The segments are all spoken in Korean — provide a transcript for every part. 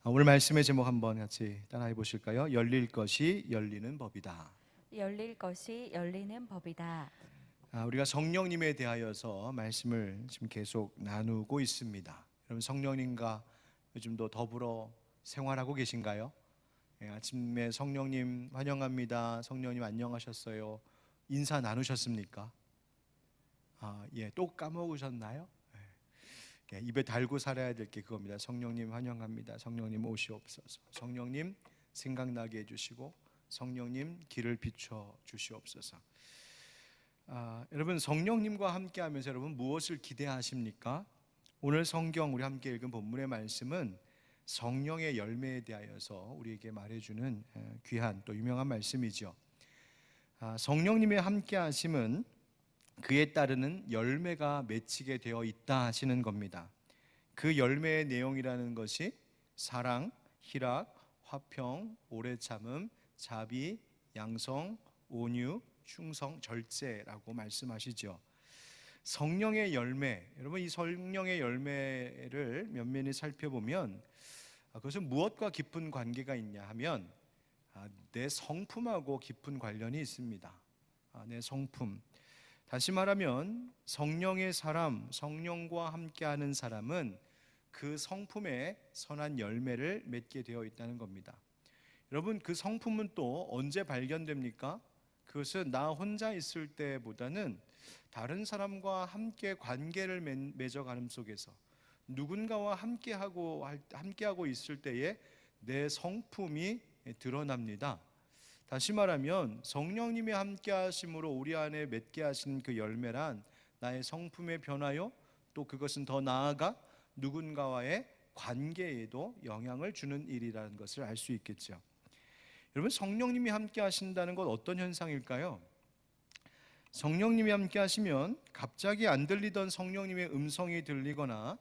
오늘 말씀의 제목 한번 같이 따라해 보실까요? 열릴 것이 열리는 법이다. 열릴 것이 열리는 법이다. 우리가 성령님에 대하여서 말씀을 지금 계속 나누고 있습니다. 여러분, 성령님과 요즘도 더불어 생활하고 계신가요? 아침에 성령님 환영합니다. 성령님 안녕하셨어요. 인사 나누셨습니까? 또 까먹으셨나요? 입에 달고 살아야 될 게 그겁니다. 성령님 환영합니다. 성령님 오시옵소서. 성령님 생각나게 해주시고 성령님 길을 비춰 주시옵소서. 여러분, 성령님과 함께하면서 여러분 무엇을 기대하십니까? 오늘 성경 우리 함께 읽은 본문의 말씀은 성령의 열매에 대하여서 우리에게 말해주는 귀한 또 유명한 말씀이죠. 성령님의 함께하심은 그에 따르는 열매가 맺히게 되어 있다 하시는 겁니다. 그 열매의 내용이라는 것이 사랑, 희락, 화평, 오래 참음, 자비, 양성, 온유, 충성, 절제라고 말씀하시죠. 성령의 열매, 여러분 이 성령의 열매를 면면히 살펴보면 그것은 무엇과 깊은 관계가 있냐 하면 내 성품하고 깊은 관련이 있습니다. 내 성품. 다시 말하면 성령의 사람, 성령과 함께하는 사람은 그 성품에 선한 열매를 맺게 되어 있다는 겁니다. 여러분, 그 성품은 또 언제 발견됩니까? 그것은 나 혼자 있을 때보다는 다른 사람과 함께 관계를 맺어가는 속에서 누군가와 함께하고 있을 때에 내 성품이 드러납니다. 다시 말하면 성령님이 함께 하심으로 우리 안에 맺게 하신 그 열매란 나의 성품의 변화요, 또 그것은 더 나아가 누군가와의 관계에도 영향을 주는 일이라는 것을 알 수 있겠죠. 여러분, 성령님이 함께 하신다는 건 어떤 현상일까요? 성령님이 함께 하시면 갑자기 안 들리던 성령님의 음성이 들리거나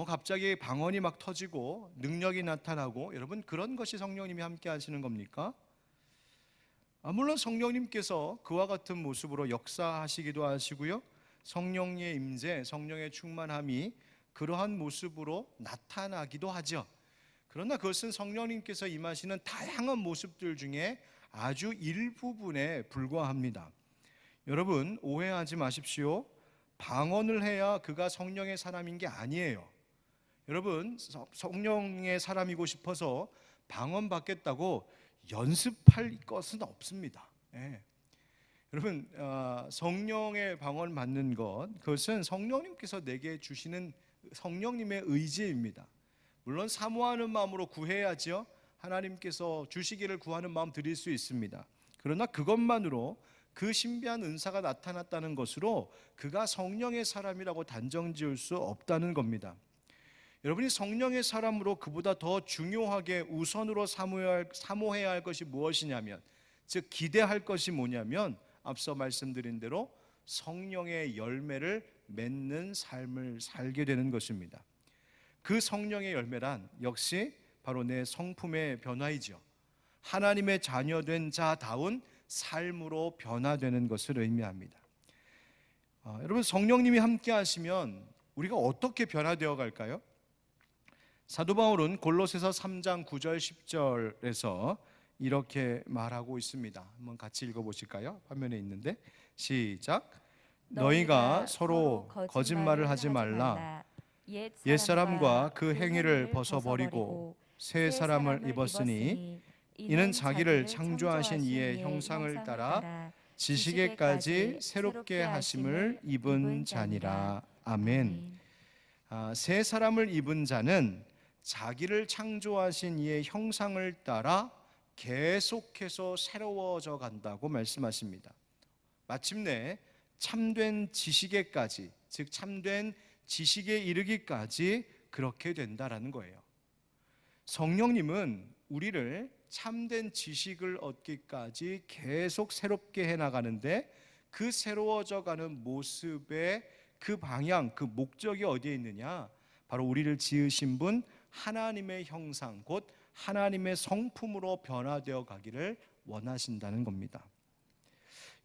갑자기 방언이 막 터지고 능력이 나타나고, 여러분 그런 것이 성령님이 함께 하시는 겁니까? 물론 성령님께서 그와 같은 모습으로 역사하시기도 하시고요, 성령의 임재, 성령의 충만함이 그러한 모습으로 나타나기도 하죠. 그러나 그것은 성령님께서 임하시는 다양한 모습들 중에 아주 일부분에 불과합니다. 여러분, 오해하지 마십시오. 방언을 해야 그가 성령의 사람인 게 아니에요. 여러분, 성령의 사람이고 싶어서 방언 받겠다고 연습할 것은 없습니다. 여러분, 성령의 방언 받는 것, 그것은 성령님께서 내게 주시는 성령님의 의지입니다. 물론 사모하는 마음으로 구해야죠. 하나님께서 주시기를 구하는 마음 드릴 수 있습니다. 그러나 그것만으로 그 신비한 은사가 나타났다는 것으로 그가 성령의 사람이라고 단정 지을 수 없다는 겁니다. 여러분이 성령의 사람으로 그보다 더 중요하게 우선으로 사모해야 할 것이 무엇이냐면, 즉 기대할 것이 뭐냐면, 앞서 말씀드린 대로 성령의 열매를 맺는 삶을 살게 되는 것입니다. 그 성령의 열매란 역시 바로 내 성품의 변화이죠. 하나님의 자녀된 자다운 삶으로 변화되는 것을 의미합니다. 여러분, 성령님이 함께 하시면 우리가 어떻게 변화되어 갈까요? 사도 바울은 골로새서 3장 9절 10절에서 이렇게 말하고 있습니다. 한번 같이 읽어보실까요? 화면에 있는데 시작. 너희가 서로 거짓말을 하지 말라. 옛사람과 그 행위를 벗어버리고 새 사람을 입었으니 이는 자기를 창조하신 이의 형상을 따라 지식에까지 새롭게 하심을 입은 자니라. 아멘. 새 사람을 입은 자는 자기를 창조하신 이의 형상을 따라 계속해서 새로워져 간다고 말씀하십니다. 마침내 참된 지식에까지, 즉 참된 지식에 이르기까지 그렇게 된다라는 거예요. 성령님은 우리를 참된 지식을 얻기까지 계속 새롭게 해나가는데, 그 새로워져 가는 모습의 그 방향, 그 목적이 어디에 있느냐? 바로 우리를 지으신 분 하나님의 형상, 곧 하나님의 성품으로 변화되어 가기를 원하신다는 겁니다.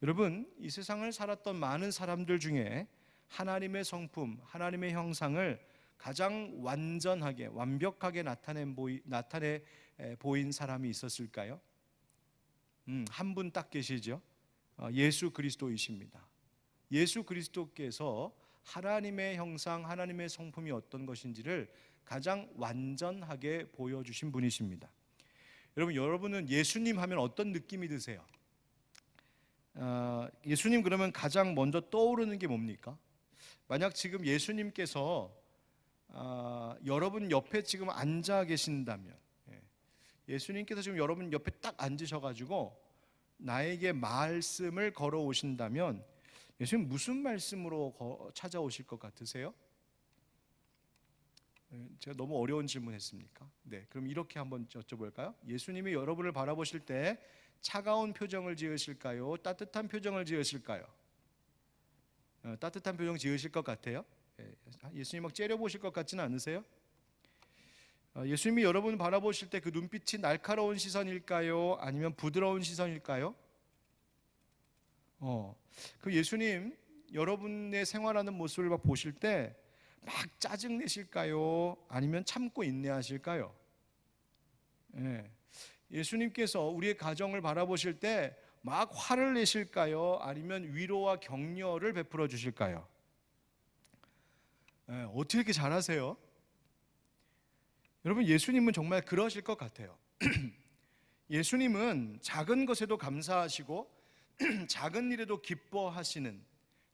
여러분, 이 세상을 살았던 많은 사람들 중에 하나님의 성품, 하나님의 형상을 가장 완전하게, 완벽하게 나타내 보인 사람이 있었을까요? 한 분 딱 계시죠. 예수 그리스도이십니다. 예수 그리스도께서 하나님의 형상, 하나님의 성품이 어떤 것인지를 가장 완전하게 보여주신 분이십니다. 여러분은 예수님 하면 어떤 느낌이 드세요? 예수님 그러면 가장 먼저 떠오르는 게 뭡니까? 만약 지금 예수님께서 여러분 옆에 지금 앉아 계신다면, 예수님께서 지금 여러분 옆에 딱 앉으셔가지고 나에게 말씀을 걸어오신다면 예수님 무슨 말씀으로 찾아오실 것 같으세요? 제가 너무 어려운 질문했습니까? 네, 그럼 이렇게 한번 여쭤볼까요? 예수님이 여러분을 바라보실 때 차가운 표정을 지으실까요? 따뜻한 표정을 지으실까요? 따뜻한 표정 지으실 것 같아요? 예수님 막 째려보실 것 같지는 않으세요? 예수님이 여러분을 바라보실 때 그 눈빛이 날카로운 시선일까요? 아니면 부드러운 시선일까요? 그 예수님 여러분의 생활하는 모습을 막 보실 때 막 짜증 내실까요? 아니면 참고 인내하실까요? 예수님께서 우리의 가정을 바라보실 때 막 화를 내실까요? 아니면 위로와 격려를 베풀어 주실까요? 어떻게 이렇게 잘하세요? 여러분, 예수님은 정말 그러실 것 같아요. 예수님은 작은 것에도 감사하시고 작은 일에도 기뻐하시는,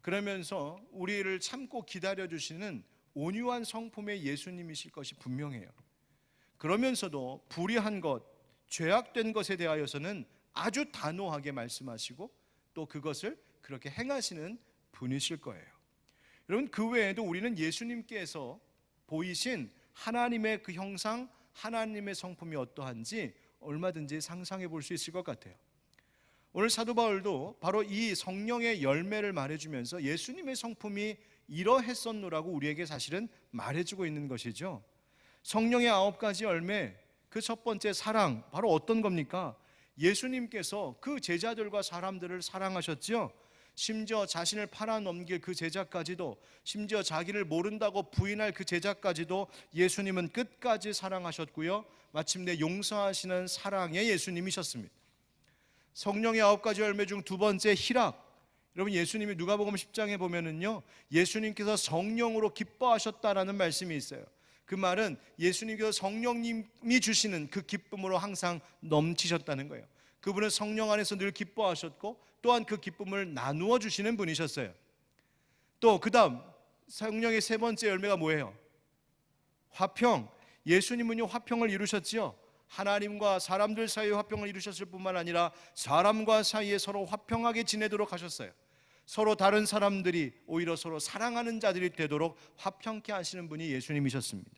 그러면서 우리를 참고 기다려주시는 온유한 성품의 예수님이실 것이 분명해요. 그러면서도 불의한 것, 죄악된 것에 대하여서는 아주 단호하게 말씀하시고 또 그것을 그렇게 행하시는 분이실 거예요. 여러분, 그 외에도 우리는 예수님께서 보이신 하나님의 그 형상, 하나님의 성품이 어떠한지 얼마든지 상상해 볼 수 있을 것 같아요. 오늘 사도 바울도 바로 이 성령의 열매를 말해주면서 예수님의 성품이 이러했었노라고 우리에게 사실은 말해주고 있는 것이죠. 성령의 9가지 열매, 그 첫 번째 사랑, 바로 어떤 겁니까? 예수님께서 그 제자들과 사람들을 사랑하셨죠. 심지어 자신을 팔아넘길 그 제자까지도, 심지어 자기를 모른다고 부인할 그 제자까지도 예수님은 끝까지 사랑하셨고요, 마침내 용서하시는 사랑의 예수님이셨습니다. 성령의 9가지 열매 중 두 번째 희락. 여러분, 예수님이 누가복음 10장에 보면은요, 예수님께서 성령으로 기뻐하셨다라는 말씀이 있어요. 그 말은 예수님께서 성령님이 주시는 그 기쁨으로 항상 넘치셨다는 거예요. 그분은 성령 안에서 늘 기뻐하셨고 또한 그 기쁨을 나누어 주시는 분이셨어요. 또 그 다음 성령의 세 번째 열매가 뭐예요? 화평. 예수님은요 화평을 이루셨지요. 하나님과 사람들 사이의 화평을 이루셨을 뿐만 아니라 사람과 사이에 서로 화평하게 지내도록 하셨어요. 서로 다른 사람들이 오히려 서로 사랑하는 자들이 되도록 화평케 하시는 분이 예수님이셨습니다.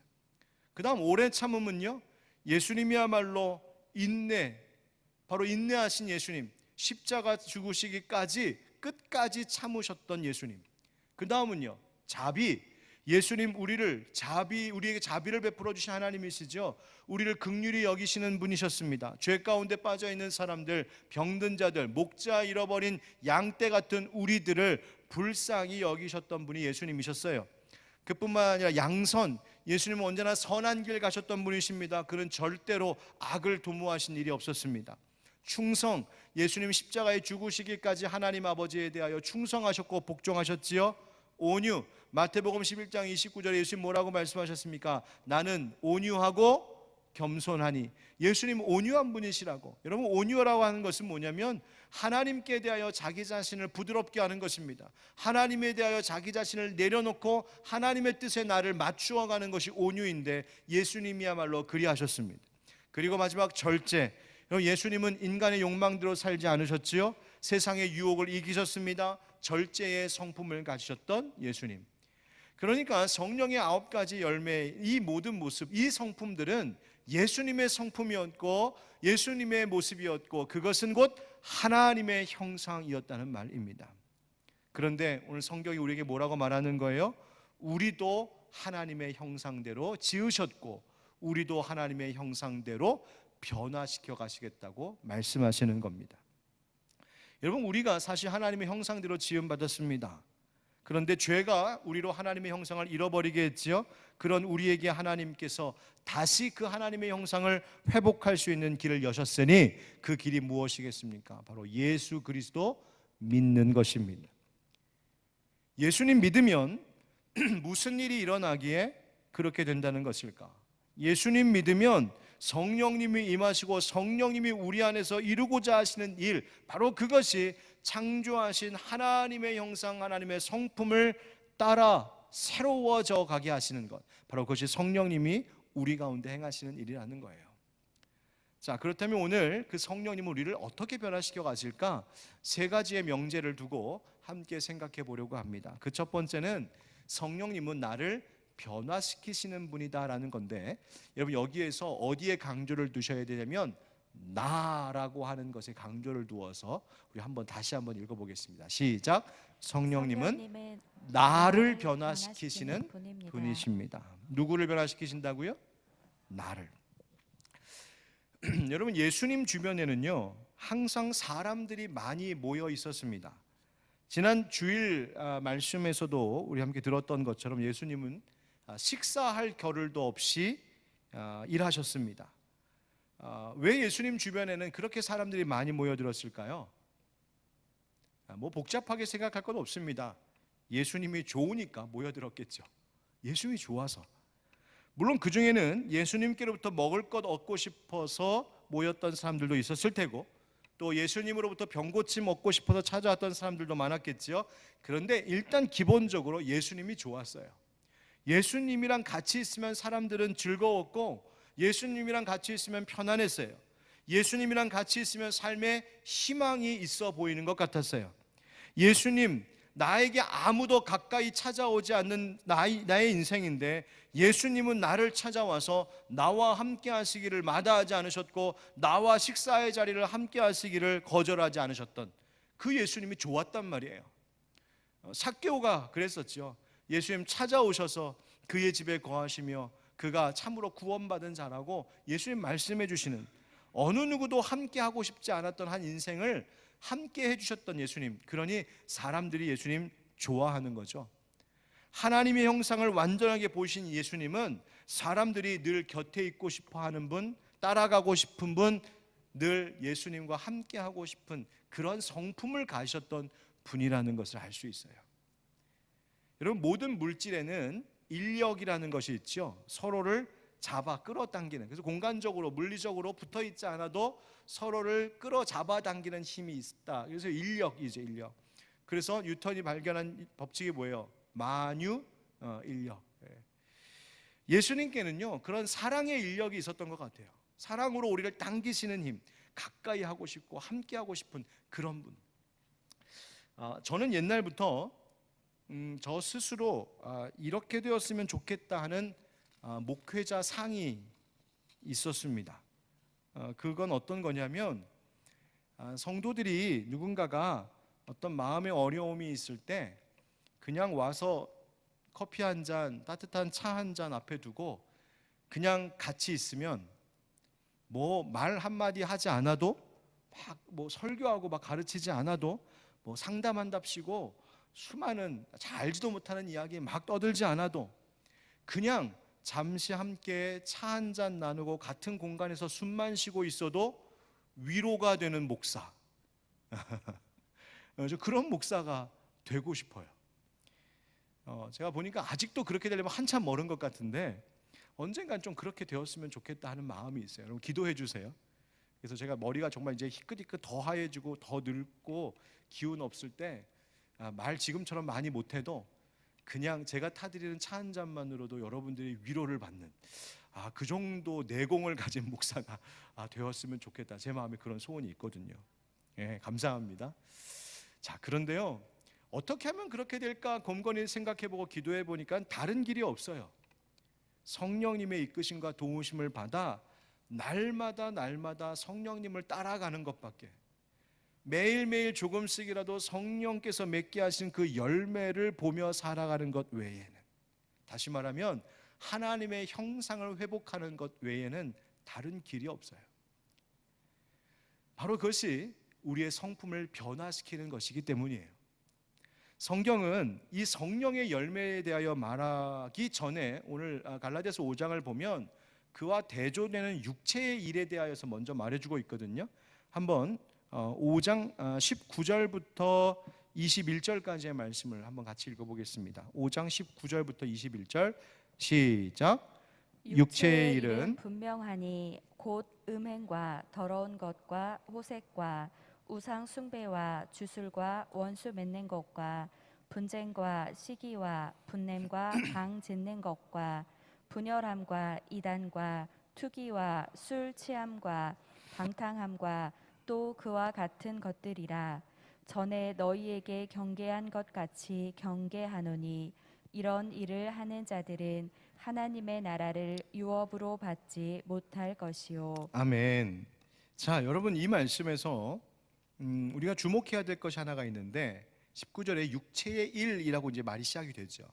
그 다음 오래 참음은요, 예수님이야말로 인내, 바로 인내하신 예수님, 십자가 죽으시기까지 끝까지 참으셨던 예수님. 그 다음은요 자비. 예수님 우리에게 자비를 베풀어 주신 하나님이시죠. 우리를 긍휼히 여기시는 분이셨습니다. 죄 가운데 빠져 있는 사람들, 병든 자들, 목자 잃어버린 양떼 같은 우리들을 불쌍히 여기셨던 분이 예수님이셨어요. 그뿐만 아니라 양선. 예수님은 언제나 선한 길 가셨던 분이십니다. 그는 절대로 악을 도모하신 일이 없었습니다. 충성. 예수님 십자가에 죽으시기까지 하나님 아버지에 대하여 충성하셨고 복종하셨지요. 온유. 마태복음 11장 29절에 예수님 뭐라고 말씀하셨습니까? 나는 온유하고 겸손하니. 예수님 온유한 분이시라고. 여러분, 온유라고 하는 것은 뭐냐면 하나님께 대하여 자기 자신을 부드럽게 하는 것입니다. 하나님에 대하여 자기 자신을 내려놓고 하나님의 뜻에 나를 맞추어 가는 것이 온유인데 예수님이야말로 그리하셨습니다. 그리고 마지막 절제. 예수님은 인간의 욕망대로 살지 않으셨지요. 세상의 유혹을 이기셨습니다. 절제의 성품을 가지셨던 예수님. 그러니까 성령의 9가지 열매, 이 모든 모습, 이 성품들은 예수님의 성품이었고 예수님의 모습이었고 그것은 곧 하나님의 형상이었다는 말입니다. 그런데 오늘 성경이 우리에게 뭐라고 말하는 거예요? 우리도 하나님의 형상대로 지으셨고 우리도 하나님의 형상대로 변화시켜 가시겠다고 말씀하시는 겁니다. 여러분, 우리가 사실 하나님의 형상대로 지음받았습니다. 그런데 죄가 우리로 하나님의 형상을 잃어버리게 했지요. 그런 우리에게 하나님께서 다시 그 하나님의 형상을 회복할 수 있는 길을 여셨으니 그 길이 무엇이겠습니까? 바로 예수 그리스도 믿는 것입니다. 예수님 믿으면 무슨 일이 일어나기에 그렇게 된다는 것일까? 예수님 믿으면 성령님이 임하시고 성령님이 우리 안에서 이루고자 하시는 일, 바로 그것이 창조하신 하나님의 형상, 하나님의 성품을 따라 새로워져 가게 하시는 것, 바로 그것이 성령님이 우리 가운데 행하시는 일이라는 거예요. 자, 그렇다면 오늘 그 성령님은 우리를 어떻게 변화시켜 가실까? 세 가지의 명제를 두고 함께 생각해 보려고 합니다. 그 첫 번째는 성령님은 나를 변화시키시는 분이다라는 건데, 여러분 여기에서 어디에 강조를 두셔야 되냐면 나라고 하는 것에 강조를 두어서 우리 다시 한번 읽어보겠습니다. 시작. 성령님은 나를 변화시키시는 분이십니다. 누구를 변화시키신다고요? 나를. 여러분 예수님 주변에는요 항상 사람들이 많이 모여 있었습니다. 지난 주일 말씀에서도 우리 함께 들었던 것처럼 예수님은 식사할 겨를도 없이 일하셨습니다. 왜 예수님 주변에는 그렇게 사람들이 많이 모여들었을까요? 뭐 복잡하게 생각할 건 없습니다. 예수님이 좋으니까 모여들었겠죠. 예수님이 좋아서. 물론 그 중에는 예수님께로부터 먹을 것 얻고 싶어서 모였던 사람들도 있었을 테고, 또 예수님으로부터 병고침 얻고 싶어서 찾아왔던 사람들도 많았겠지요. 그런데 일단 기본적으로 예수님이 좋았어요. 예수님이랑 같이 있으면 사람들은 즐거웠고, 예수님이랑 같이 있으면 편안했어요. 예수님이랑 같이 있으면 삶에 희망이 있어 보이는 것 같았어요. 예수님, 나에게 아무도 가까이 찾아오지 않는 나의 인생인데 예수님은 나를 찾아와서 나와 함께 하시기를 마다하지 않으셨고, 나와 식사의 자리를 함께 하시기를 거절하지 않으셨던 그 예수님이 좋았단 말이에요. 삭개오가 그랬었죠. 예수님 찾아오셔서 그의 집에 거하시며 그가 참으로 구원받은 자라고 예수님 말씀해 주시는, 어느 누구도 함께 하고 싶지 않았던 한 인생을 함께 해주셨던 예수님, 그러니 사람들이 예수님 좋아하는 거죠. 하나님의 형상을 완전하게 보신 예수님은 사람들이 늘 곁에 있고 싶어 하는 분, 따라가고 싶은 분, 늘 예수님과 함께 하고 싶은 그런 성품을 가지셨던 분이라는 것을 알 수 있어요. 여러분 모든 물질에는 인력이라는 것이 있죠. 서로를 잡아 끌어당기는, 그래서 공간적으로 물리적으로 붙어 있지 않아도 서로를 끌어 잡아당기는 힘이 있다. 그래서 인력이죠, 인력. 그래서 뉴턴이 발견한 법칙이 뭐예요? 만유 인력. 예수님께는요 그런 사랑의 인력이 있었던 것 같아요. 사랑으로 우리를 당기시는 힘, 가까이 하고 싶고 함께 하고 싶은 그런 분. 저는 옛날부터 저 스스로 이렇게 되었으면 좋겠다 하는 목회자 상이 있었습니다. 그건 어떤 거냐면 성도들이 누군가가 어떤 마음의 어려움이 있을 때 그냥 와서 커피 한 잔, 따뜻한 차 한 잔 앞에 두고 그냥 같이 있으면 뭐 말 한마디 하지 않아도, 막 뭐 설교하고 막 가르치지 않아도, 뭐 상담한답시고 수많은 잘 알지도 못하는 이야기 막 떠들지 않아도 그냥 잠시 함께 차 한 잔 나누고 같은 공간에서 숨만 쉬고 있어도 위로가 되는 목사. 저 그런 목사가 되고 싶어요. 제가 보니까 아직도 그렇게 되려면 한참 멀은 것 같은데 언젠간 좀 그렇게 되었으면 좋겠다 하는 마음이 있어요. 여러분 기도해 주세요. 그래서 제가 머리가 정말 이제 희끗희끗 더 하얘지고 더 늙고 기운 없을 때 말 지금처럼 많이 못해도 그냥 제가 타드리는 차 한 잔만으로도 여러분들이 위로를 받는 그 정도 내공을 가진 목사가 되었으면 좋겠다. 제 마음에 그런 소원이 있거든요. 예, 감사합니다. 자, 그런데요 어떻게 하면 그렇게 될까 곰곰이 생각해보고 기도해보니까 다른 길이 없어요. 성령님의 이끄심과 도우심을 받아 날마다 성령님을 따라가는 것밖에, 매일매일 조금씩이라도 성령께서 맺게 하신 그 열매를 보며 살아가는 것 외에는, 다시 말하면 하나님의 형상을 회복하는 것 외에는 다른 길이 없어요. 바로 그것이 우리의 성품을 변화시키는 것이기 때문이에요. 성경은 이 성령의 열매에 대하여 말하기 전에 오늘 갈라디아서 5장을 보면 그와 대조되는 육체의 일에 대하여서 먼저 말해주고 있거든요. 한번 5장 19절부터 21절까지의 말씀을 한번 같이 읽어보겠습니다. 5장 19절부터 21절 시작. 육체의 일은 분명하니 곧 음행과 더러운 것과 호색과 우상 숭배와 주술과 원수 맺는 것과 분쟁과 시기와 분냄과 방 짓는 것과 분열함과 이단과 투기와 술 취함과 방탕함과 또 그와 같은 것들이라. 전에 너희에게 경계한 것 같이 경계하노니 이런 일을 하는 자들은 하나님의 나라를 유업으로 받지 못할 것이요. 아멘. 자, 여러분 이 말씀에서 우리가 주목해야 될 것이 하나가 있는데 19절에 육체의 일이라고 이제 말이 시작이 되죠.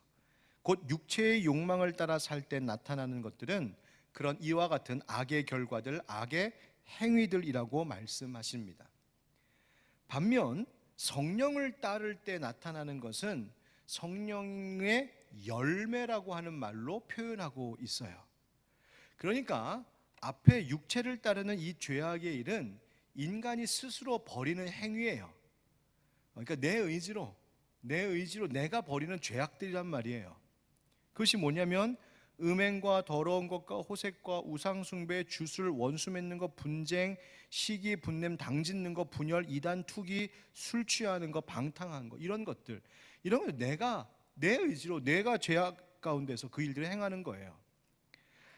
곧 육체의 욕망을 따라 살 때 나타나는 것들은 그런 이와 같은 악의 결과들, 악의 행위들이라고 말씀하십니다. 반면 성령을 따를 때 나타나는 것은 성령의 열매라고 하는 말로 표현하고 있어요. 그러니까 앞에 육체를 따르는 이 죄악의 일은 인간이 스스로 벌이는 행위예요. 그러니까 내 의지로 내가 벌이는 죄악들이란 말이에요. 그것이 뭐냐면 음행과 더러운 것과 호색과 우상숭배, 주술, 원수 맺는 것, 분쟁, 시기, 분냄, 당짓는 것, 분열, 이단, 투기, 술 취하는 것, 방탕한 것, 이런 것들, 이런 걸 내가 내 의지로 내가 죄악 가운데서 그 일들을 행하는 거예요.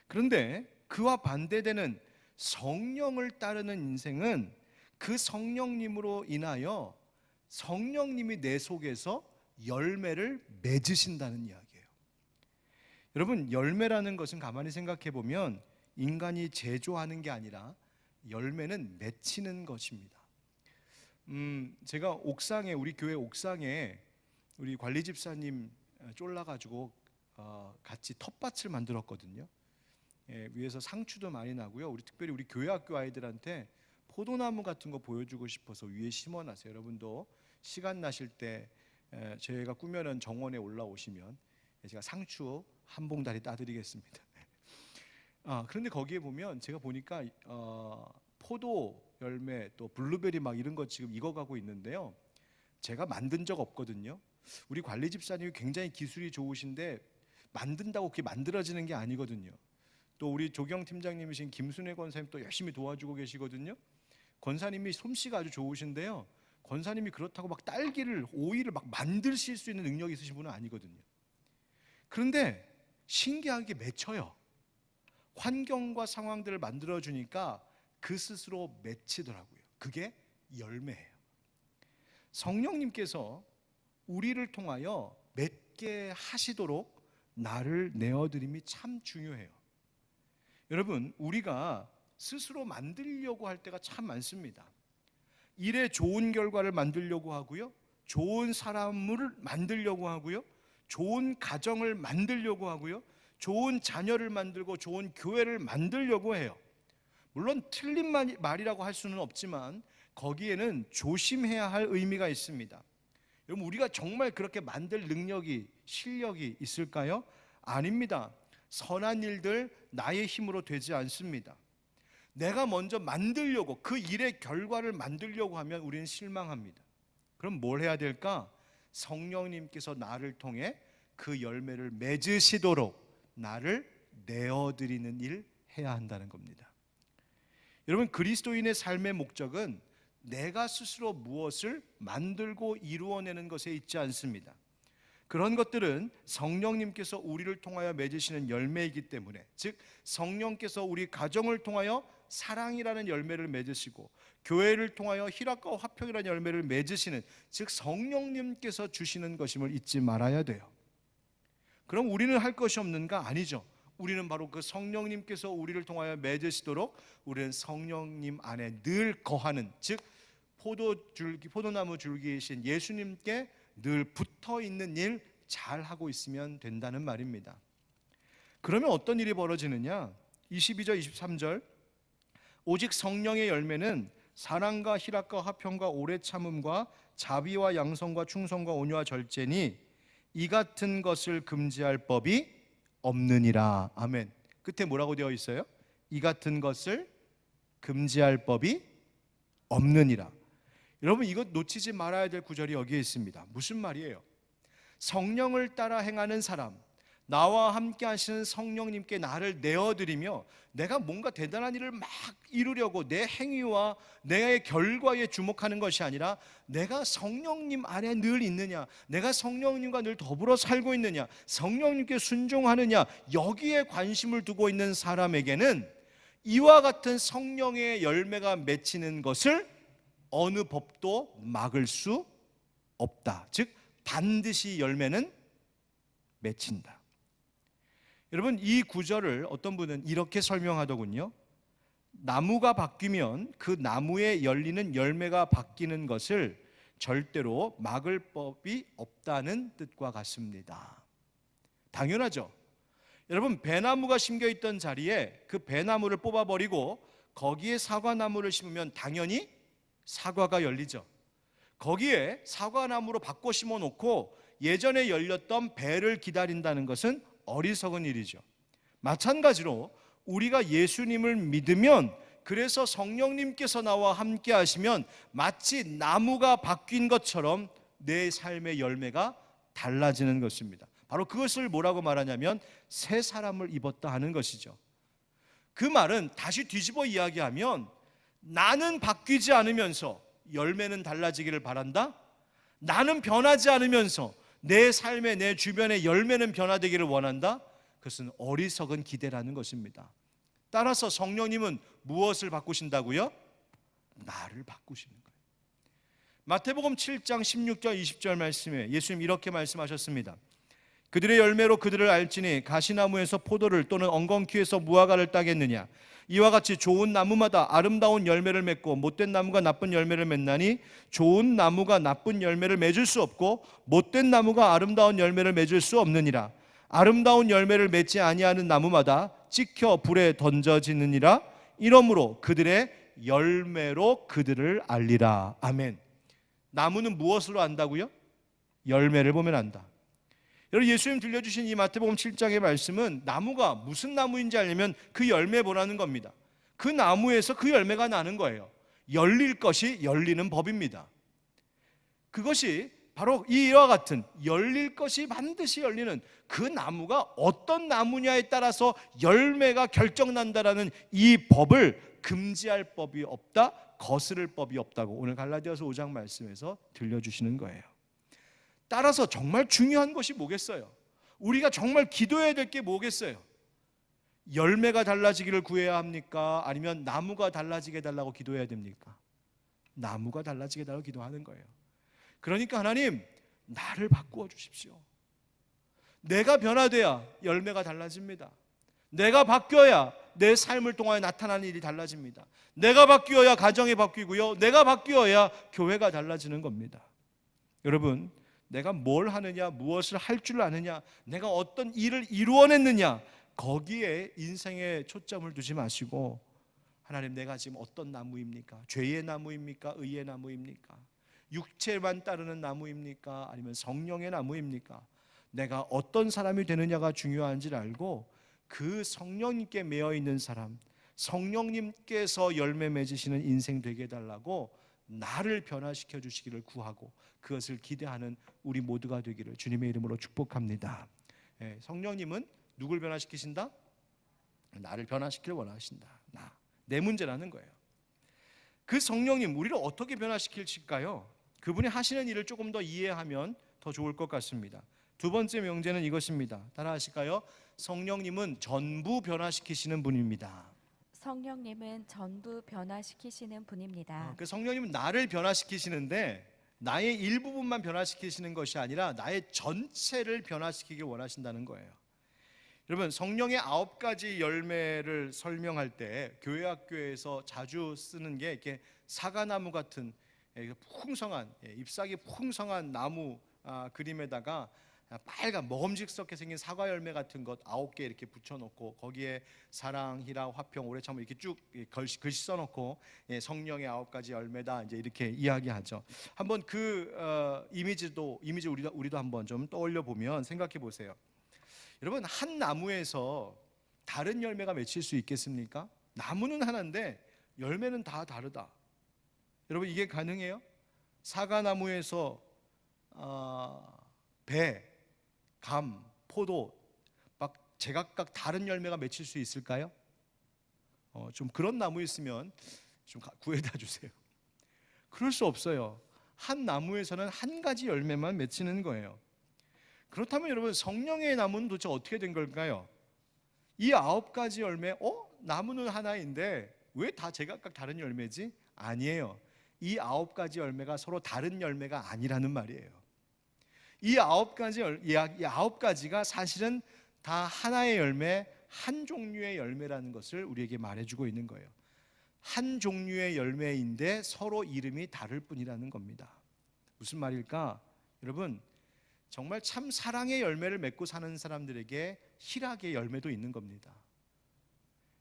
그런데 그와 반대되는 성령을 따르는 인생은 그 성령님으로 인하여 성령님이 내 속에서 열매를 맺으신다는 이야기예요. 여러분, 열매라는 것은 가만히 생각해 보면 인간이 제조하는 게 아니라 열매는 맺히는 것입니다. 제가 옥상에, 우리 교회 옥상에 우리 관리 집사님 쫄라가지고 같이 텃밭을 만들었거든요. 위에서 상추도 많이 나고요. 특별히 우리 교회 학교 아이들한테 포도나무 같은 거 보여주고 싶어서 위에 심어놨어요. 여러분도 시간 나실 때 저희가 꾸며놓은 정원에 올라오시면 제가 상추 한 봉다리 따드리겠습니다. 그런데 거기에 보면 제가 보니까 포도 열매 또 블루베리 막 이런 거 지금 익어가고 있는데요. 제가 만든 적 없거든요. 우리 관리 집사님이 굉장히 기술이 좋으신데 만든다고 그게 만들어지는 게 아니거든요. 또 우리 조경 팀장님이신 김순애 권사님 또 열심히 도와주고 계시거든요. 권사님이 솜씨가 아주 좋으신데요. 권사님이 그렇다고 막 딸기를, 오이를 막 만드실 수 있는 능력이 있으신 분은 아니거든요. 그런데 신기하게 맺혀요. 환경과 상황들을 만들어주니까 그 스스로 맺히더라고요. 그게 열매예요. 성령님께서 우리를 통하여 맺게 하시도록 나를 내어드림이 참 중요해요. 여러분, 우리가 스스로 만들려고 할 때가 참 많습니다. 일에 좋은 결과를 만들려고 하고요, 좋은 사람을 만들려고 하고요, 좋은 가정을 만들려고 하고요, 좋은 자녀를 만들고 좋은 교회를 만들려고 해요. 물론 틀린 말이라고 할 수는 없지만 거기에는 조심해야 할 의미가 있습니다. 여러분, 우리가 정말 그렇게 만들 능력이, 실력이 있을까요? 아닙니다. 선한 일들 나의 힘으로 되지 않습니다. 내가 먼저 만들려고, 그 일의 결과를 만들려고 하면 우리는 실망합니다. 그럼 뭘 해야 될까? 성령님께서 나를 통해 그 열매를 맺으시도록 나를 내어드리는 일 해야 한다는 겁니다. 여러분, 그리스도인의 삶의 목적은 내가 스스로 무엇을 만들고 이루어내는 것에 있지 않습니다. 그런 것들은 성령님께서 우리를 통하여 맺으시는 열매이기 때문에, 즉 성령께서 우리 가정을 통하여 사랑이라는 열매를 맺으시고 교회를 통하여 희락과 화평이라는 열매를 맺으시는, 즉 성령님께서 주시는 것임을 잊지 말아야 돼요. 그럼 우리는 할 것이 없는가? 아니죠. 우리는 바로 그 성령님께서 우리를 통하여 맺으시도록 우리는 성령님 안에 늘 거하는, 즉 포도나무 줄기이신 예수님께 늘 붙어 있는 일 잘 하고 있으면 된다는 말입니다. 그러면 어떤 일이 벌어지느냐? 22절 23절, 오직 성령의 열매는 사랑과 희락과 화평과 오래 참음과 자비와 양성과 충성과 온유와 절제니 이 같은 것을 금지할 법이 없느니라. 아멘. 끝에 뭐라고 되어 있어요? 이 같은 것을 금지할 법이 없느니라. 여러분, 이것 놓치지 말아야 될 구절이 여기에 있습니다. 무슨 말이에요? 성령을 따라 행하는 사람, 나와 함께 하시는 성령님께 나를 내어드리며 내가 뭔가 대단한 일을 막 이루려고 내 행위와 내 결과에 주목하는 것이 아니라 내가 성령님 안에 늘 있느냐, 내가 성령님과 늘 더불어 살고 있느냐, 성령님께 순종하느냐, 여기에 관심을 두고 있는 사람에게는 이와 같은 성령의 열매가 맺히는 것을 어느 법도 막을 수 없다. 즉 반드시 열매는 맺힌다. 여러분, 이 구절을 어떤 분은 이렇게 설명하더군요. 나무가 바뀌면 그 나무에 열리는 열매가 바뀌는 것을 절대로 막을 법이 없다는 뜻과 같습니다. 당연하죠. 여러분, 배나무가 심겨있던 자리에 그 배나무를 뽑아버리고 거기에 사과나무를 심으면 당연히 사과가 열리죠. 거기에 사과나무로 바꿔 심어놓고 예전에 열렸던 배를 기다린다는 것은 어리석은 일이죠. 마찬가지로 우리가 예수님을 믿으면, 그래서 성령님께서 나와 함께 하시면 마치 나무가 바뀐 것처럼 내 삶의 열매가 달라지는 것입니다. 바로 그것을 뭐라고 말하냐면 새 사람을 입었다 하는 것이죠. 그 말은 다시 뒤집어 이야기하면 나는 바뀌지 않으면서 열매는 달라지기를 바란다? 나는 변하지 않으면서 내 삶에, 내 주변의 열매는 변화되기를 원한다? 그것은 어리석은 기대라는 것입니다. 따라서 성령님은 무엇을 바꾸신다고요? 나를 바꾸시는 거예요. 마태복음 7장 16절 20절 말씀에 예수님 이렇게 말씀하셨습니다. 그들의 열매로 그들을 알지니 가시나무에서 포도를 또는 엉겅퀴에서 무화과를 따겠느냐. 이와 같이 좋은 나무마다 아름다운 열매를 맺고 못된 나무가 나쁜 열매를 맺나니 좋은 나무가 나쁜 열매를 맺을 수 없고 못된 나무가 아름다운 열매를 맺을 수 없느니라. 아름다운 열매를 맺지 아니하는 나무마다 찍혀 불에 던져지느니라. 이러므로 그들의 열매로 그들을 알리라. 아멘. 나무는 무엇으로 안다고요? 열매를 보면 안다. 여러분, 예수님 들려주신 이 마태복음 7장의 말씀은 나무가 무슨 나무인지 알려면 그 열매 보라는 겁니다. 그 나무에서 그 열매가 나는 거예요. 열릴 것이 열리는 법입니다. 그것이 바로 이와 같은 열릴 것이 반드시 열리는 그 나무가 어떤 나무냐에 따라서 열매가 결정난다라는 이 법을 금지할 법이 없다, 거스를 법이 없다고 오늘 갈라디아서 5장 말씀에서 들려주시는 거예요. 따라서 정말 중요한 것이 뭐겠어요? 우리가 정말 기도해야 될 게 뭐겠어요? 열매가 달라지기를 구해야 합니까? 아니면 나무가 달라지게 달라고 기도해야 됩니까? 나무가 달라지게 달라고 기도하는 거예요. 그러니까 하나님, 나를 바꾸어 주십시오. 내가 변화돼야 열매가 달라집니다. 내가 바뀌어야 내 삶을 통하여 나타나는 일이 달라집니다. 내가 바뀌어야 가정이 바뀌고요, 내가 바뀌어야 교회가 달라지는 겁니다. 여러분, 내가 뭘 하느냐, 무엇을 할 줄 아느냐, 내가 어떤 일을 이루어냈느냐, 거기에 인생의 초점을 두지 마시고 하나님, 내가 지금 어떤 나무입니까? 죄의 나무입니까? 의의 나무입니까? 육체만 따르는 나무입니까? 아니면 성령의 나무입니까? 내가 어떤 사람이 되느냐가 중요한지를 알고 그 성령님께 매여 있는 사람, 성령님께서 열매 맺으시는 인생 되게 해달라고 나를 변화시켜 주시기를 구하고 그것을 기대하는 우리 모두가 되기를 주님의 이름으로 축복합니다. 성령님은 누굴 변화시키신다? 나를 변화시키길 원하신다. 내 문제라는 거예요. 그 성령님, 우리를 어떻게 변화시킬까요? 그분이 하시는 일을 조금 더 이해하면 더 좋을 것 같습니다. 두 번째 명제는 이것입니다. 따라 하실까요? 성령님은 전부 변화시키시는 분입니다. 성령님은 전부 변화시키시는 분입니다. 그 성령님은 나를 변화시키시는데 나의 일부분만 변화시키시는 것이 아니라 나의 전체를 변화시키길 원하신다는 거예요. 여러분, 성령의 9가지 열매를 설명할 때 교회 학교에서 자주 쓰는 게 이렇게 사과나무 같은 풍성한, 잎사귀 풍성한 나무 그림에다가 빨간 먹음직스럽게 생긴 사과 열매 같은 것 9개 이렇게 붙여놓고 거기에 사랑, 희락, 화평, 오래 참음 이렇게 쭉 글씨 써놓고 성령의 9가지 열매다 이제 이렇게 이야기하죠. 한번 그 이미지 우리도 한번 좀 떠올려 보면 생각해 보세요. 여러분, 한 나무에서 다른 열매가 맺힐 수 있겠습니까? 나무는 하나인데 열매는 다 다르다. 여러분, 이게 가능해요? 사과나무에서 배, 감, 포도 막 제각각 다른 열매가 맺힐 수 있을까요? 좀 그런 나무 있으면 좀 구해다 주세요. 그럴 수 없어요. 한 나무에서는 한 가지 열매만 맺히는 거예요. 그렇다면 여러분, 성령의 나무는 도대체 어떻게 된 걸까요? 이 9가지 열매, 나무는 하나인데 왜 다 제각각 다른 열매지? 아니에요. 이 9가지 열매가 서로 다른 열매가 아니라는 말이에요. 이 9가지가 사실은 다 하나의 열매, 한 종류의 열매라는 것을 우리에게 말해주고 있는 거예요. 한 종류의 열매인데 서로 이름이 다를 뿐이라는 겁니다. 무슨 말일까? 여러분, 정말 참 사랑의 열매를 맺고 사는 사람들에게 희락의 열매도 있는 겁니다.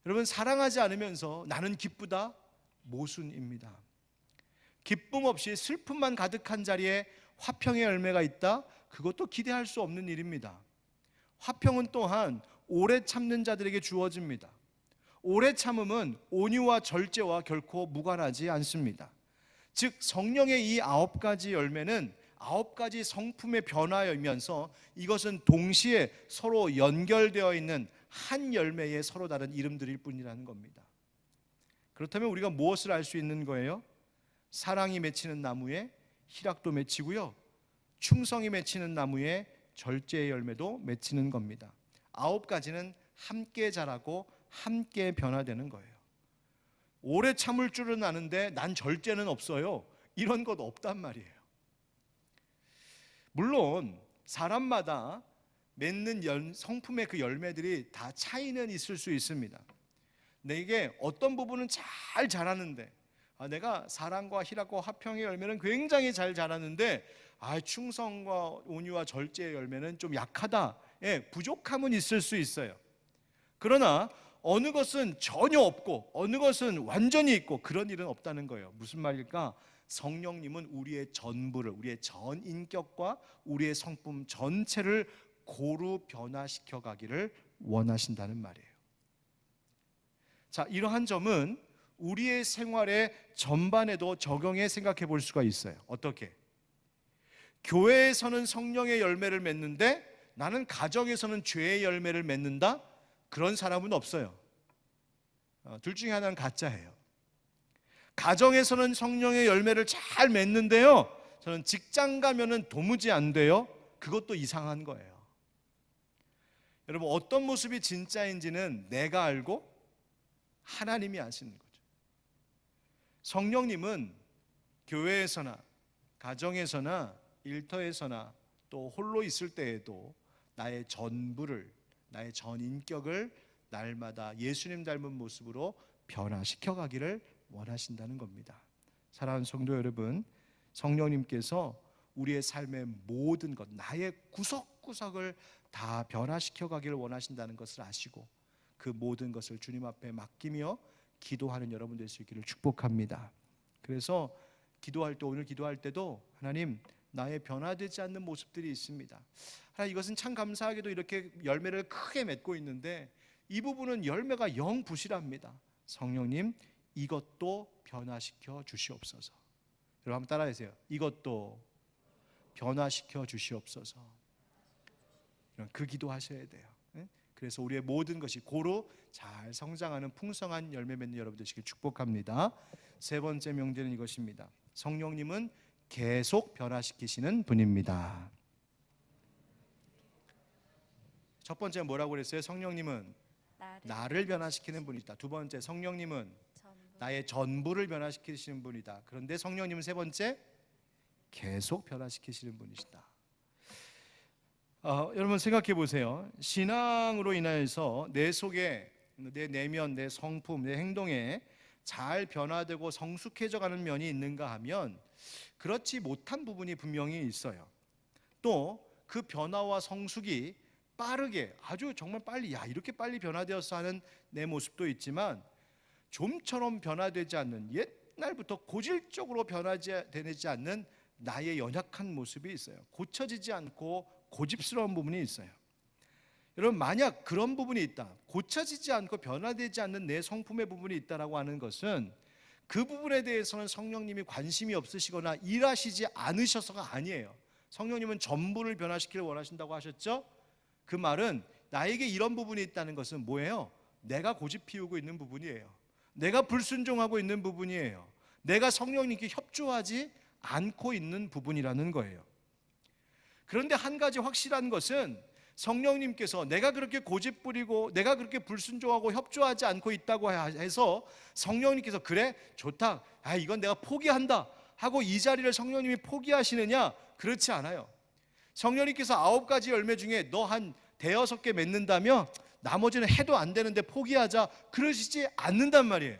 여러분, 사랑하지 않으면서 나는 기쁘다? 모순입니다. 기쁨 없이 슬픔만 가득한 자리에 화평의 열매가 있다? 그것도 기대할 수 없는 일입니다. 화평은 또한 오래 참는 자들에게 주어집니다. 오래 참음은 온유와 절제와 결코 무관하지 않습니다. 즉, 성령의 이 9가지 열매는 9가지 성품의 변화이면서 이것은 동시에 서로 연결되어 있는 한 열매의 서로 다른 이름들일 뿐이라는 겁니다. 그렇다면 우리가 무엇을 알 수 있는 거예요? 사랑이 맺히는 나무에 희락도 맺히고요, 충성이 맺히는 나무에 절제의 열매도 맺히는 겁니다. 9가지는 함께 자라고 함께 변화되는 거예요. 오래 참을 줄은 아는데 난 절제는 없어요, 이런 것 없단 말이에요. 물론 사람마다 맺는 성품의 그 열매들이 다 차이는 있을 수 있습니다. 내게 어떤 부분은 잘 자라는데, 내가 사랑과 희락과 화평의 열매는 굉장히 잘 자라는데 충성과 온유와 절제의 열매는 좀 약하다, 부족함은 있을 수 있어요. 그러나 어느 것은 전혀 없고 어느 것은 완전히 있고, 그런 일은 없다는 거예요. 무슨 말일까? 성령님은 우리의 전부를, 우리의 전 인격과 우리의 성품 전체를 고루 변화시켜 가기를 원하신다는 말이에요. 자, 이러한 점은 우리의 생활의 전반에도 적용해 생각해 볼 수가 있어요. 어떻게? 교회에서는 성령의 열매를 맺는데 나는 가정에서는 죄의 열매를 맺는다? 그런 사람은 없어요. 둘 중에 하나는 가짜예요. 가정에서는 성령의 열매를 잘 맺는데요, 저는 직장 가면은 도무지 안 돼요. 그것도 이상한 거예요. 여러분, 어떤 모습이 진짜인지는 내가 알고 하나님이 아시는 거죠. 성령님은 교회에서나 가정에서나 일터에서나 또 홀로 있을 때에도 나의 전부를, 나의 전인격을 날마다 예수님 닮은 모습으로 변화시켜 가기를 원하신다는 겁니다. 사랑하는 성도 여러분, 성령님께서 우리의 삶의 모든 것, 나의 구석구석을 다 변화시켜 가기를 원하신다는 것을 아시고 그 모든 것을 주님 앞에 맡기며 기도하는 여러분 될 수 있기를 축복합니다. 그래서 기도할 때, 오늘 기도할 때도 하나님, 나의 변화되지 않는 모습들이 있습니다. 하나님, 이것은 참 감사하게도 이렇게 열매를 크게 맺고 있는데 이 부분은 열매가 영 부실합니다. 성령님, 이것도 변화시켜 주시옵소서. 여러분 한번 따라하세요. 이것도 변화시켜 주시옵소서. 그 기도하셔야 돼요. 그래서 우리의 모든 것이 고루 잘 성장하는 풍성한 열매 맺는 여러분 되시길 축복합니다. 세 번째 명제는 이것입니다. 성령님은 계속 변화시키시는 분입니다. 첫 번째 뭐라고 그랬어요? 성령님은 나를 변화시키는 분이다. 두 번째, 성령님은 나의 전부를 변화시키시는 분이다. 그런데 성령님은 세 번째, 계속 변화시키시는 분이시다. 여러분 생각해 보세요. 신앙으로 인하여서 내 속에, 내 내면, 내 성품, 내 행동에 잘 변화되고 성숙해져 가는 면이 있는가 하면 그렇지 못한 부분이 분명히 있어요. 또 그 변화와 성숙이 빠르게, 아주 정말 빨리, 야 이렇게 빨리 변화되었어 하는 내 모습도 있지만, 좀처럼 변화되지 않는, 옛날부터 고질적으로 변화되지 않는 나의 연약한 모습이 있어요. 고쳐지지 않고 고집스러운 부분이 있어요. 여러분, 만약 그런 부분이 있다, 고쳐지지 않고 변화되지 않는 내 성품의 부분이 있다라고 하는 것은, 그 부분에 대해서는 성령님이 관심이 없으시거나 일하시지 않으셔서가 아니에요. 성령님은 전부를 변화시키길 원하신다고 하셨죠? 그 말은 나에게 이런 부분이 있다는 것은 뭐예요? 내가 고집 피우고 있는 부분이에요. 내가 불순종하고 있는 부분이에요. 내가 성령님께 협조하지 않고 있는 부분이라는 거예요. 그런데 한 가지 확실한 것은, 성령님께서 내가 그렇게 고집 부리고 내가 그렇게 불순종하고 협조하지 않고 있다고 해서 성령님께서 그래 좋다, 이건 내가 포기한다 하고 이 자리를 성령님이 포기하시느냐? 그렇지 않아요. 성령님께서 9가지 열매 중에 너 한 5개 맺는다며 나머지는 해도 안 되는데 포기하자, 그러시지 않는단 말이에요.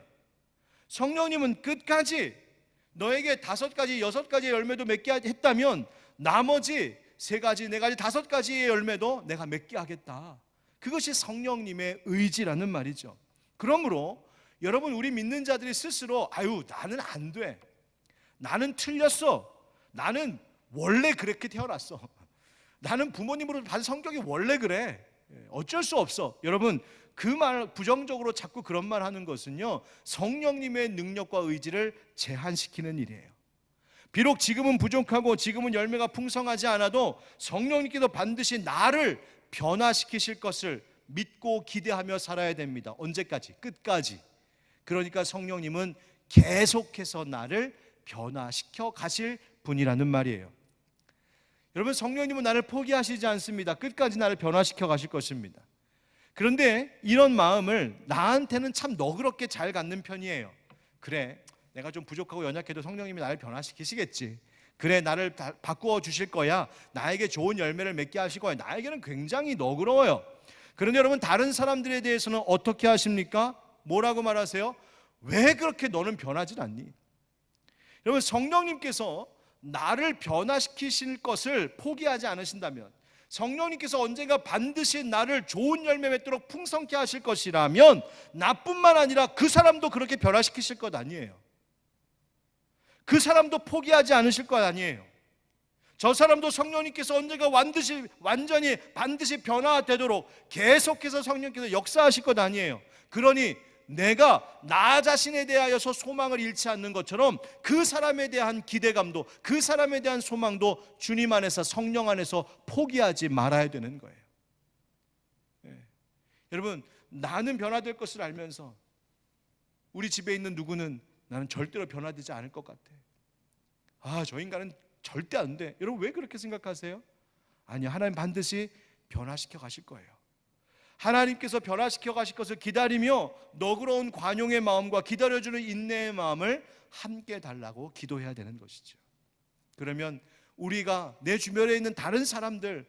성령님은 끝까지 너에게 5가지, 6가지의 열매도 맺게 했다면 나머지 3가지, 4가지, 5가지의 열매도 내가 맺게 하겠다. 그것이 성령님의 의지라는 말이죠. 그러므로 여러분, 우리 믿는 자들이 스스로 나는 안 돼, 나는 틀렸어, 나는 원래 그렇게 태어났어, 나는 부모님으로 받은 성격이 원래 그래, 어쩔 수 없어. 여러분, 그 말, 부정적으로 자꾸 그런 말 하는 것은요, 성령님의 능력과 의지를 제한시키는 일이에요. 비록 지금은 부족하고 지금은 열매가 풍성하지 않아도 성령님께서 반드시 나를 변화시키실 것을 믿고 기대하며 살아야 됩니다. 언제까지? 끝까지. 그러니까 성령님은 계속해서 나를 변화시켜 가실 분이라는 말이에요. 여러분, 성령님은 나를 포기하시지 않습니다. 끝까지 나를 변화시켜 가실 것입니다. 그런데 이런 마음을 나한테는 참 너그럽게 잘 갖는 편이에요. 그래, 내가 좀 부족하고 연약해도 성령님이 나를 변화시키시겠지. 그래, 나를 바꾸어 주실 거야. 나에게 좋은 열매를 맺게 하실 거야. 나에게는 굉장히 너그러워요. 그런데 여러분, 다른 사람들에 대해서는 어떻게 하십니까? 뭐라고 말하세요? 왜 그렇게 너는 변하지 않니? 여러분, 성령님께서 나를 변화시키실 것을 포기하지 않으신다면, 성령님께서 언젠가 반드시 나를 좋은 열매 맺도록 풍성케 하실 것이라면, 나뿐만 아니라 그 사람도 그렇게 변화시키실 것 아니에요. 그 사람도 포기하지 않으실 것 아니에요. 저 사람도 성령님께서 언젠가 완전히 반드시 변화되도록 계속해서 성령님께서 역사하실 것 아니에요. 그러니 내가 나 자신에 대하여서 소망을 잃지 않는 것처럼 그 사람에 대한 기대감도, 그 사람에 대한 소망도 주님 안에서, 성령 안에서 포기하지 말아야 되는 거예요. 여러분, 나는 변화될 것을 알면서 우리 집에 있는 누구는 나는 절대로 변화되지 않을 것 같아, 저 인간은 절대 안 돼. 여러분, 왜 그렇게 생각하세요? 아니요, 하나님 반드시 변화시켜 가실 거예요. 하나님께서 변화시켜 가실 것을 기다리며 너그러운 관용의 마음과 기다려주는 인내의 마음을 함께 달라고 기도해야 되는 것이죠. 그러면 우리가 내 주변에 있는 다른 사람들,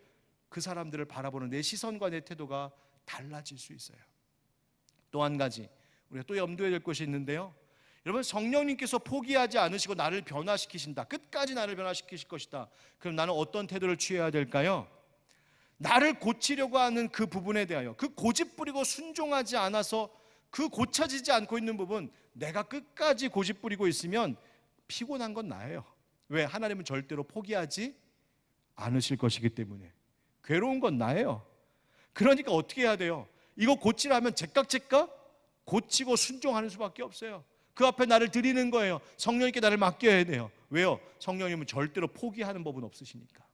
그 사람들을 바라보는 내 시선과 내 태도가 달라질 수 있어요. 또 한 가지 우리가 또 염두에 될 것이 있는데요, 여러분, 성령님께서 포기하지 않으시고 나를 변화시키신다, 끝까지 나를 변화시키실 것이다. 그럼 나는 어떤 태도를 취해야 될까요? 나를 고치려고 하는 그 부분에 대하여, 그 고집 부리고 순종하지 않아서 그 고쳐지지 않고 있는 부분, 내가 끝까지 고집 부리고 있으면 피곤한 건 나예요. 왜? 하나님은 절대로 포기하지 않으실 것이기 때문에. 괴로운 건 나예요. 그러니까 어떻게 해야 돼요? 이거 고치라면 제깍제깍 고치고 순종하는 수밖에 없어요. 그 앞에 나를 드리는 거예요. 성령님께 나를 맡겨야 돼요. 왜요? 성령님은 절대로 포기하는 법은 없으시니까.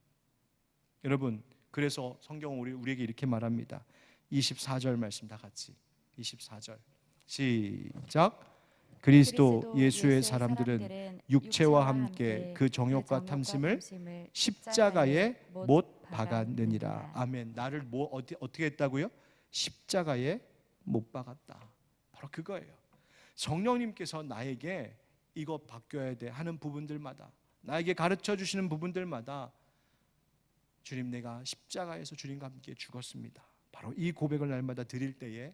여러분, 그래서 성경은 우리에게 이렇게 말합니다. 24절 말씀 다 같이, 24절 시작. 그리스도 예수의 사람들은 육체와 함께 그 정욕과 탐심을 십자가에 못 박았느니라. 아멘. 나를 어떻게 했다고요? 십자가에 못 박았다. 바로 그거예요. 성령님께서 나에게 이거 바뀌어야 돼 하는 부분들마다, 나에게 가르쳐 주시는 부분들마다, 주님, 내가 십자가에서 주님과 함께 죽었습니다, 바로 이 고백을 날마다 드릴 때에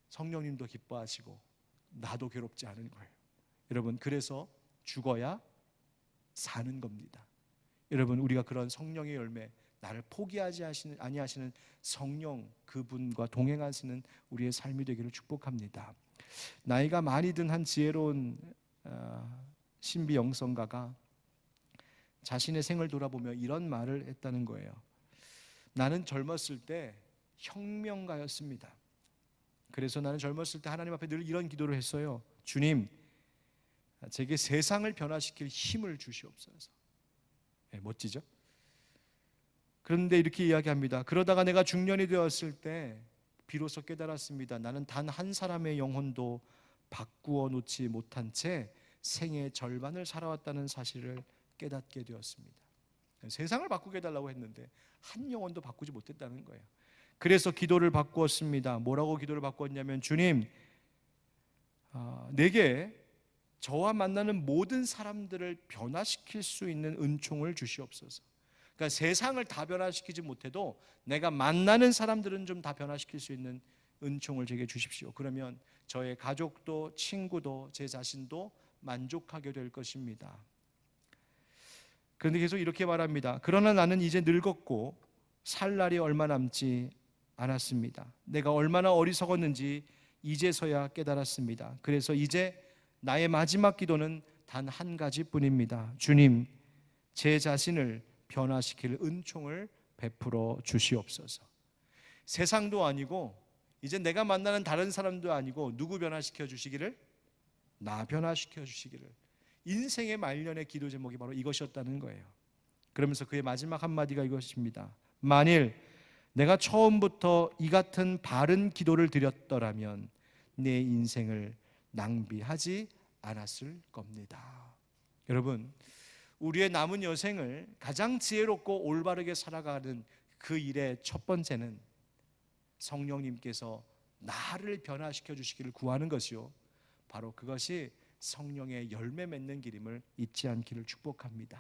성령님도 기뻐하시고 나도 괴롭지 않은 거예요. 여러분, 그래서 죽어야 사는 겁니다. 여러분, 우리가 그런 성령의 열매 나를 포기하지 아니하시는 성령 그분과 동행하시는 우리의 삶이 되기를 축복합니다. 나이가 많이 든 한 지혜로운 신비 영성가가 자신의 생을 돌아보며 이런 말을 했다는 거예요. 나는 젊었을 때 혁명가였습니다. 그래서 나는 젊었을 때 하나님 앞에 늘 이런 기도를 했어요. 주님, 제게 세상을 변화시킬 힘을 주시옵소서. 멋지죠? 그런데 이렇게 이야기합니다. 그러다가 내가 중년이 되었을 때 비로소 깨달았습니다. 나는 단 한 사람의 영혼도 바꾸어 놓지 못한 채 생의 절반을 살아왔다는 사실을 깨닫게 되었습니다. 세상을 바꾸게 해달라고 했는데 한 영혼도 바꾸지 못했다는 거예요. 그래서 기도를 바꾸었습니다. 뭐라고 기도를 바꾸었냐면, 주님, 내게 저와 만나는 모든 사람들을 변화시킬 수 있는 은총을 주시옵소서. 그러니까 세상을 다 변화시키지 못해도 내가 만나는 사람들은 좀 다 변화시킬 수 있는 은총을 제게 주십시오. 그러면 저의 가족도 친구도 제 자신도 만족하게 될 것입니다. 그런데 계속 이렇게 말합니다. 그러나 나는 이제 늙었고 살 날이 얼마 남지 않았습니다. 내가 얼마나 어리석었는지 이제서야 깨달았습니다. 그래서 이제 나의 마지막 기도는 단 한 가지뿐입니다. 주님, 제 자신을 변화시킬 은총을 베풀어 주시옵소서. 세상도 아니고 이제 내가 만나는 다른 사람도 아니고 누구 변화시켜 주시기를? 나 변화시켜 주시기를. 인생의 말년의 기도 제목이 바로 이것이었다는 거예요. 그러면서 그의 마지막 한마디가 이것입니다. 만일 내가 처음부터 이 같은 바른 기도를 드렸더라면 내 인생을 낭비하지 않았을 겁니다. 여러분, 우리의 남은 여생을 가장 지혜롭고 올바르게 살아가는 그 일의 첫 번째는 성령님께서 나를 변화시켜 주시기를 구하는 것이요, 바로 그것이 성령의 열매 맺는 길임을 잊지 않기를 축복합니다.